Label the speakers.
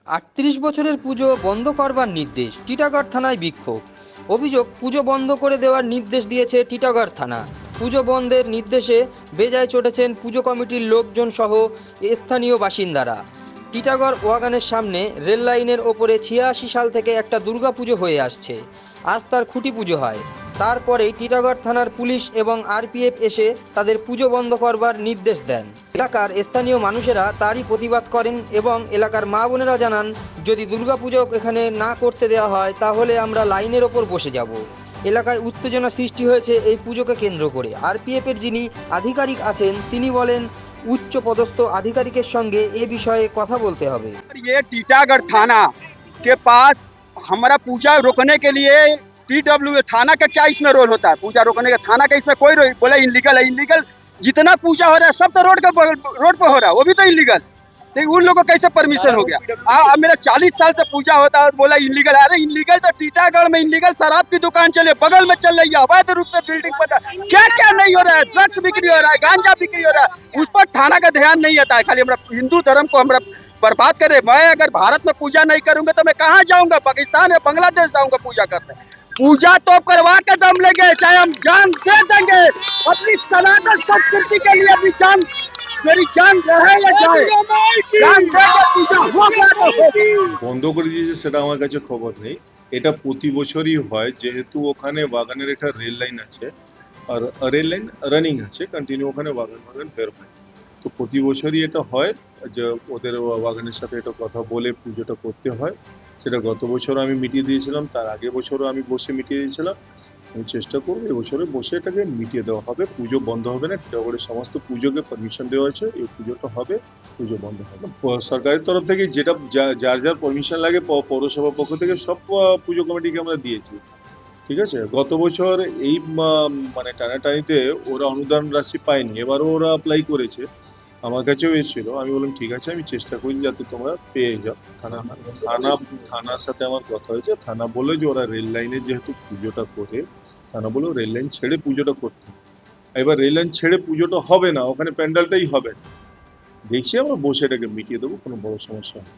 Speaker 1: 38 বছরের পুজো বন্ধ করবার নির্দেশ, টিটাগড় থানায় বিক্ষোভ। অভিযোগ, পুজো বন্ধ করে দেওয়ার নির্দেশ দিয়েছে টিটাগড় থানা। পুজো বন্ধের নির্দেশে বেজায় চটেছেন পুজো কমিটির লোকজন সহ স্থানীয় বাসিন্দারা। টিটাগড় ওয়াগানের সামনে রেল লাইনের ওপরে 86 সাল থেকে একটা দুর্গাপুজো হয়ে আসছে। আজ তার খুঁটি পুজো হয়। তারপরেই টিটাগড় থানার পুলিশ এবং আরপিএফ এসে তাদের পুজো বন্ধ করবার নির্দেশ দেন। এলাকার স্থানীয় মানুষেরা তারই প্রতিবাদ করেন এবং এলাকার মা বোনেরা জানান, যদি দুর্গাপুজো এখানে না করতে দেওয়া হয় তাহলে আমরা লাইনের ওপর বসে যাব। এলাকায় উত্তেজনা সৃষ্টি হয়েছে এই পুজোকে কেন্দ্র করে। আরপিএফের যিনি আধিকারিক আছেন তিনি বলেন, উচ্চ পদস্থ আধিকারিকের সঙ্গে এ বিষয়ে কথা বলতে হবে।
Speaker 2: ये टीटागढ़ थाना के पास हमारा पूजा रोकने के लिए टीडब्ल्यू थाना का क्या इसमें रोल होता है? पूजा रोकने का थाना का इसमें कोई बोला इनलीगल है। इनलीगल जितना पूजा हो रहा है सब तो रोड पे हो रहा है, वो भी तो इनलीगल। तो उन लोगों को कैसे परमिशन हो गया? मेरा 40 साल से पूजा होता है, बोला इनलीगल। अरे इनलीगल तो टीटागढ़ में इनलीगल शराब की दुकान चले, बगल में चल रही है अवैध रूप से बिल्डिंग पर। क्या क्या नहीं हो रहा है? ड्रग्स बिक्री हो रहा है, गांजा बिक्री हो रहा है, उस पर थाना का ध्यान नहीं आता है। खाली हमारा हिंदू धर्म को हमारा बर्बाद करे। मैं अगर भारत में पूजा नहीं करूंगा तो मैं कहाँ जाऊंगा? पाकिस्तान या बांग्लादेश जाऊंगा पूजा करने। पूजा तो करवा के दम लेंगे, चाहे हम जान दे देंगे। अपनी सनातन संस्कृति के लिए अपनी जान, मेरी जान रहे या जाए, जान देके पूजा होगा तो होगा।
Speaker 3: বন্ধ করে দিয়েছে সেটা আমার কাছে খবর নেই। এটা প্রতি বছরই হয়, যেহেতু ওখানে বাগানের একটা রেল লাইন আছে আর রেল লাইন রানিং আছে কন্টিনিউ, ওখানে বাগান বাগান বের হয়। তো প্রতি বছরই এটা হয় যে ওদের বাগানের সাথে এটা কথা বলে পুজোটা করতে হয়। সেটা গত বছর আমি মিটিয়ে দিয়েছিলাম, তার আগের বছরও আমি বসে মিটিয়ে দিয়েছিলাম। আমি চেষ্টা করবো এবছরে বসে এটাকে মিটিয়ে দেওয়া হবে। পুজো বন্ধ হবে না, টিটাগড়ের সমস্ত পুজোকে পারমিশন দেওয়া আছে, এই পুজোটা হবে, পুজো বন্ধ হবে। সরকারের তরফ থেকে যেটা যার যার পারমিশন লাগে পৌরসভার পক্ষ থেকে সব পুজো কমিটিকে আমরা দিয়েছি। ঠিক আছে, গত বছর এই মানে টানাটানিতে ওরা অনুদান রাশি পায়নি, এবারও ওরা অ্যাপ্লাই করেছে, আমার কাছেও এসেছিল। আমি বললাম ঠিক আছে, আমি চেষ্টা করি যাতে তোমরা পেয়ে যাও। থানার সাথে আমার কথা হয়েছে, থানা বলে যে ওরা রেল লাইনে যেহেতু পুজোটা করে, থানা বলে রেল লাইন ছেড়ে পুজোটা করতে। এবার রেল লাইন ছেড়ে পুজোটা হবে না, ওখানে প্যান্ডেলটাই হবে না। দেখছি আমরা বসে এটাকে মিটিয়ে দেবো, কোনো বড় সমস্যা নেই।